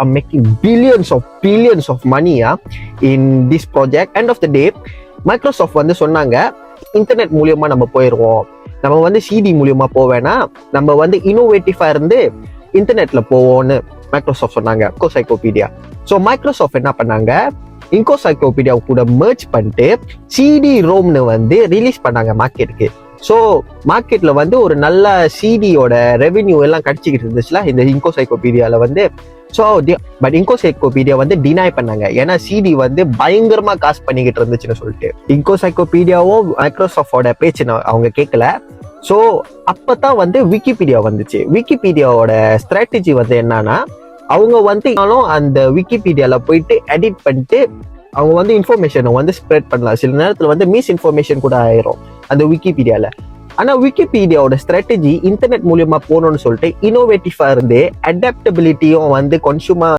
are making billions of money in this project. End of the day, Microsoft வந்து சொன்னாங்க internet மூலியமா நம்ம போயிடுவோம், நம்ம வந்து சிடி மூலியமா போவேனா, நம்ம வந்து இன்னோவேட்டிவா இருந்து இன்டர்நெட்ல போவோம்னு மைக்ரோசாஃப்ட் சொன்னாங்க. இன்கோசைக்ளோபீடியா. ஸோ மைக்ரோசாஃப்ட் என்ன பண்ணாங்க, இன்கோசைக்ளோபீடியா கூட மெர்ஜ் பண்ணிட்டு சிடி ரோம்னு வந்து ரிலீஸ் பண்ணாங்க மார்க்கெட்டுக்கு. ஸோ மார்க்கெட்ல வந்து ஒரு நல்ல சிடியோட ரெவென்யூ எல்லாம் கிடைச்சிக்கிட்டு இருந்துச்சுல இந்த இன்கோசைக்ளோபீடியால வந்து. ஸோ பட் இன்கோசைக்ளோபீடியா வந்து டினை பண்ணாங்க, ஏன்னா சிடி வந்து பயங்கரமா காசு பண்ணிக்கிட்டு இருந்துச்சுன்னு சொல்லிட்டு. இன்கோசைக்ளோபீடியாவும் மைக்ரோசாஃப்டோட பேச்சு அவங்க கேட்கல. ஸோ அப்பதான் வந்து விக்கிபீடியா வந்துச்சு. விக்கிபீடியாவோட ஸ்ட்ராட்டஜி வந்து என்னன்னா, அவங்க வந்து அந்த விக்கிபீடியால போயிட்டு எடிட் பண்ணிட்டு அவங்க வந்து இன்ஃபர்மேஷனை வந்து ஸ்ப்ரெட் பண்ணலாம். சில நேரத்தில் வந்து மிஸ் இன்ஃபர்மேஷன் கூட ஆயிரும் அந்த விக்கிபீடியால. ஆனா விக்கிபீடியாவோட ஸ்ட்ராட்டஜி இன்டர்நெட் மூலியமா போகணும்னு சொல்லிட்டு இன்னோவேட்டிவா இருந்து அடாப்டபிலிட்டியும் வந்து கன்சூமர்